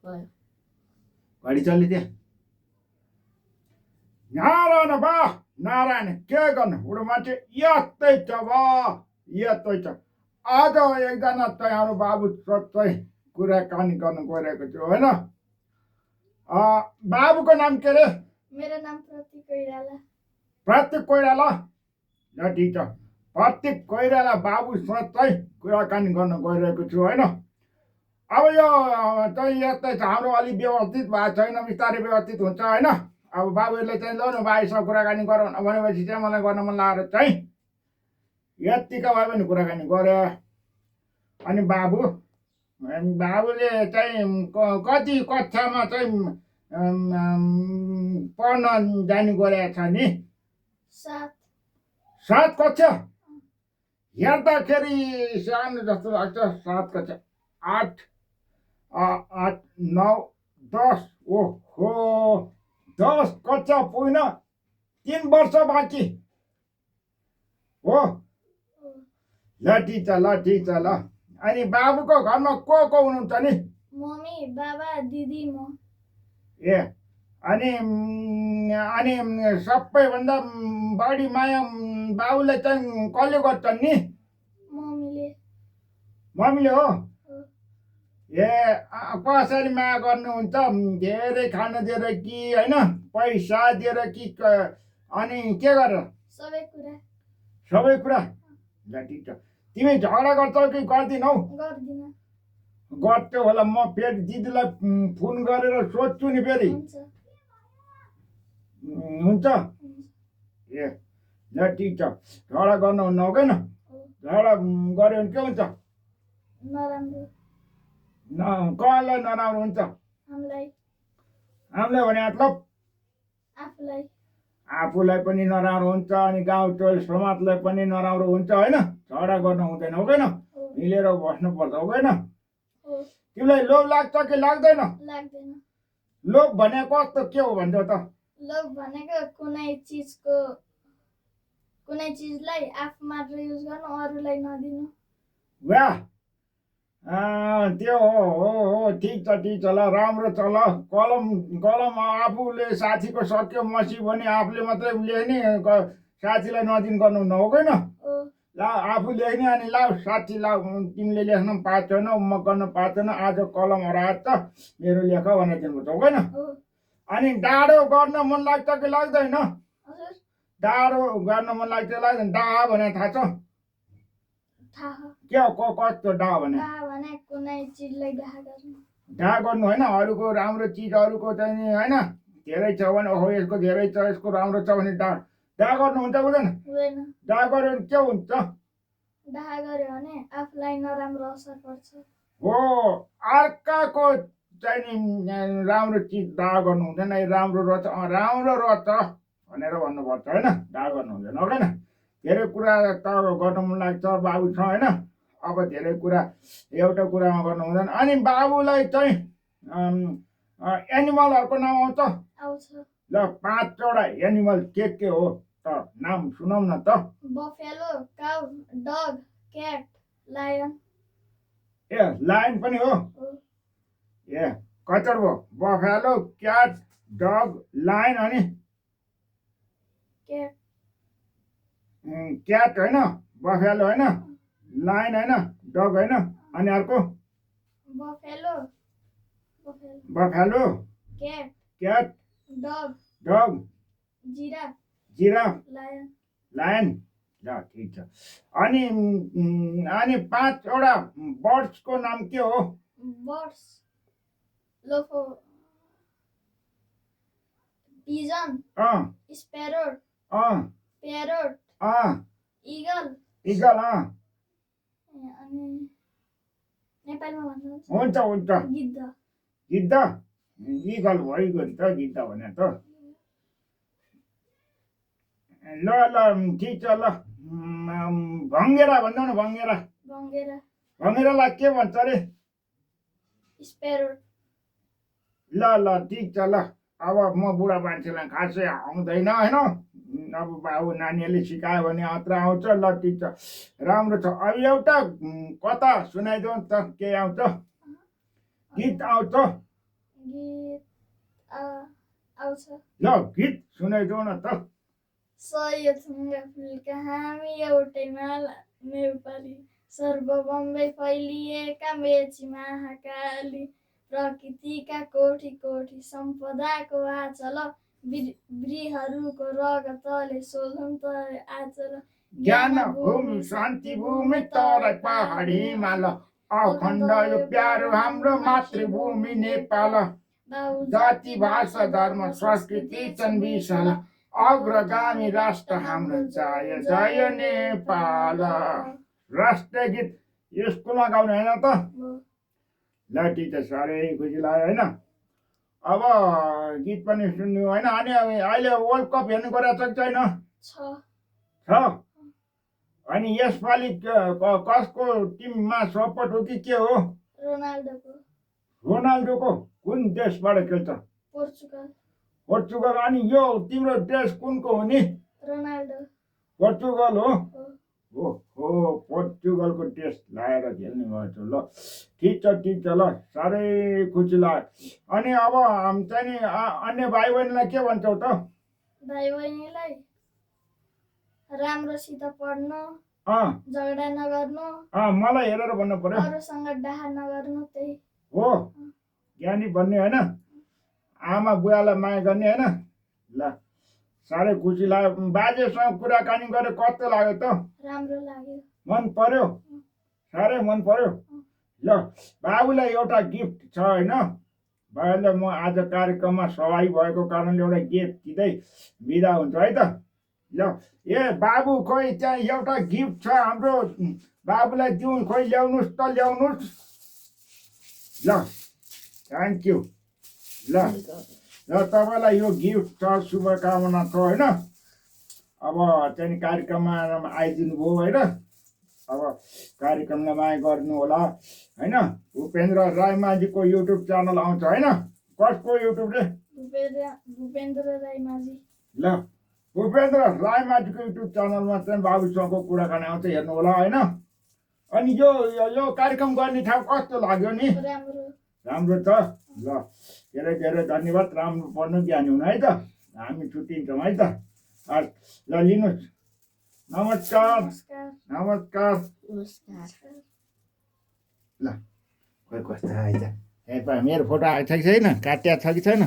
घडी चल्ने त्यहाँ नारायण बा नारायण के गर्नु बुढो मान्छे यस्तै छ बा यस्तै छ आज एकजना तयारो बाबु सबै कुराकानी गर्न गइरहेको छु होइन बाबुको नाम के रे मेरो नाम प्रतीक कोइराला प्रतीक कोइराला ल ठिक छ प्रतीक कोइराला बाबुसँग चाहिँ कुराकानी गर्न गइरहेको छु होइन अब यो चाहिँ यस्तै छ हाम्रो अलिक व्यवस्थित भएको छैन बिस्तारै व्यवस्थित हुन्छ होइन अब बाबुहरूले चाहिँ ल न बाबुसँग कुराकानी गरौँ भनेपछि चाहिँ मलाई गर्न मन लागेर चाहिँ यत्तिका भए पनि कुराकानी गरे अनि बाबुले चाहिँ कति कक्षामा चाहिँ पढ्न जाने गरेको छ नि 7 कक्षा हेर्दाखेरि सानो जस्तो लाग्छ 7 कक्षा 8 8 9 10 ओहो 10 कक्षा पुग्न 3 वर्ष बाँकी हो ल ठिक छ ल अनि बाबुको घरमा को हुनुहुन्छ नि मम्मी बाबा दिदी म ए अनि सबैभन्दा बढी माया बाबुले चाहिँ कसले गर्छन् नि मम्मीले हो ए कसरी माया गर्नुहुन्छ धेरै खान दिएर कि होइन पैसा दिएर कि अनि के गरेर सबै कुरा ल ठिक छ तिमी झगडा गर्छौ कि गर्दिनौ गर्थ्यौ होला म फेरि दिदीलाई फोन गरेर सोध्छु नि फेरि हुन्छ ए ल ठिक छ झगडा गर्नुहुन्न हो किन झगडा गऱ्यो भने के हुन्छ कसलाई नराम्रो हुन्छ हामीलाई भने मतलब आफूलाई पनि नराम्रो हुन्छ अनि गाउँ टोल समाजलाई पनि नराम्रो हुन्छ होइन झगडा गर्नु हुँदैन हो किन मिलेर बस्नुपर्छ हो किन तिमीलाई लोभ लाग्छ कि लाग्दैन लोभ भनेको कस्तो के हो भन्छौ त लोभ भनेको कुनै चिजलाई आफू मात्र युज गर्नु अरूलाई नदिनु वाह त्यो हो ठिक छ ल राम्रो छ ल कलम आफूले साथीको सक्यो मसी भने आफूले मात्रै लेख्ने साथीलाई नदिनु गर्नु न हो किन ल आफू लेख्ने अनि ल साथी ल तिमीले लेख्न पाएको छैन म गर्न पाएको छैन आज कलम हराएर त मेरो लेख भनेर दिनुपर्छ हो किन अनि डाँडो गर्न मन लाग्छ कि लाग्दैन डाँडो गर्न मन लाग्छ लाग्दैन डाहा भने थाहा छ के हो कस्तो डाहा भने कुनै चिजलाई डाहा गर्नु होइन अरूको राम्रो चिज अरूको चाहिँ होइन धेरै छ भने ओहो यसको धेरै छ यसको राम्रो छ भने डाहा गर्नु हुन्छ हुँदैन डाहा गर्यो भने के हुन्छ डाहा गर्यो भने आफूलाई नराम्रो असर पर्छ हो अर्काको चाहिँ राम्रो चिज डाहा गर्नु हुँदैन राम्रो रहेछ भनेर भन्नुपर्छ होइन डाहा गर्नु हुँदैन हो किन धेरै कुरा त गर्नु मन लाग्छ बाबुसँग होइन अब धेरै कुरा एउटा कुरामा गर्नु हुँदैन अनि बाबुलाई चाहिँ एनिमलहरूको नाम आउँछ ल 5वटा एनिमल के हो त नाम सुनाउ न त buffalo cow dog cat lion ए लायन पनि हो ए कचर भयो बफेलो क्याट डग लायन अनि क्याट होइन बफेलो होइन लायन होइन डग होइन अनि अर्को buffalo cat dog giraffe lion ल ठिक छ अनि 5वटा बर्ड्सको नाम के हो पिजन स्प्यारो प्यारोट इगल अनि नेपालमा हुन्छ गिद्ध इगल भइगयो नि त गिद्ध भने त ल ठिक छ ल भङ्गेरा भन्नु न भङ्गेरालाई के भन्छ अरे स्प्यारो ल ठिक छ ल अब म बुढा मान्छेलाई खासै आउँदैन होइन अब बाबु नानीहरूले सिकायो भने अत्र आउँछ ल ठिक छ राम्रो छ अब एउटा कथा सुनाइदेऊ त के आउँछ गीत आउँछ गीत आउँछ। ल गीत सुनाइदेऊ न त। सय थुङ्गा फुलका हामी एउटै माला नेपाली, सर्व बम्बई फैलिएका मेची महाकाली, प्रकृतिका कोठी कोठी सम्पदाको आचल, वृहहरूको रगतले शोधन तरे आचल, ज्ञान भूमि शान्ति भूमि तराई पहाडी हिमाल, अखण्ड यो प्यारो हाम्रो मातृभूमि नेपाल, जाति भाषा धर्म संस्कृति छन् विशाल, अग्रगामी राष्ट्र हाम्रो जय जय नेपाल। राष्ट्रिय गीत स्कुलमा गाउने होइन त? ल टिचर साह्रै खुसी लाग्यो होइन। अब गीत पनि सुन्नु होइन। अनि अहिले वर्ल्ड कप हेर्नु गएको छ कि छैन? छ। अनि यसपालि कसको टिममा सपोर्ट हो कि के हो? रोनाल्डोको। कुन देशबाट खेल्छ? पोर्चुगल। अनि यो तिम्रो देश कुनको हो नि? पोर्चुगल हो। ओहो, पोर्चुगलको टेस्ट लाएर खेल्ने भएछ। ल ठिक छ ल, साह्रै खुसी लाग्यो। अनि अब चाहिँ नि अन्य भाइ बहिनीलाई के भन्छौ त? भाइ बहिनीलाई राम्रोसित पढ्नु, झगडा नगर्नु, मलाई हेरेर भन्नु पर्यो, अरूसँग डाहा नगर्नु, त्यही हो। ज्ञानी भन्ने होइन, आमा बुवालाई माया गर्ने होइन। ल साह्रै खुसी लाग्यो। बाजेसँग कुराकानी गरेर कस्तो लाग्यो त? राम्रो लाग्यो। मन पर्यो? साह्रै मन पर्यो। ल बाबुलाई एउटा गिफ्ट छ होइन। बाबुलाई म आज कार्यक्रममा सहभागी भएको कारणले एउटा गिफ्ट दिँदै बिदा हुन्छ है त। ल ए बाबु खोइ त्यहाँ एउटा गिफ्ट छ हाम्रो, बाबुलाई दिउँ, खोइ ल्याउनुहोस् त, ल्याउनुहोस्। ल थ्याङ्क यू। ल तपाईँलाई यो गिफ्ट छ, शुभकामना छ होइन। अब चाहिँ कार्यक्रममा आइदिनु भयो होइन। अब कार्यक्रमलाई माया गर्नु होला होइन। भूपेन्द्र राईमाझीको युट्युब च्यानल आउँछ होइन। कसको युट्युब रे? भूपेन्द्र राईमाझी। ल भूपेन्द्र राईमाझीको युट्युब च्यानलमा चाहिँ बाबुसँगको कुराकानी आउँछ, हेर्नु होला होइन। अनि यो कार्यक्रम गर्ने ठाउँ कस्तो लाग्यो नि? राम्रो छ। ल धेरै धेरै धन्यवाद। राम्रो पढ्नु, ज्ञानी हुनु है त। हामी छुट्टिन्छौँ है त। ल लिनुहोस्। नमस्कार। नमस्कार। ल खोइ कस्तो आएछ? मेरो फोटो आएको छ कि छैन? काटिया छ कि छैन?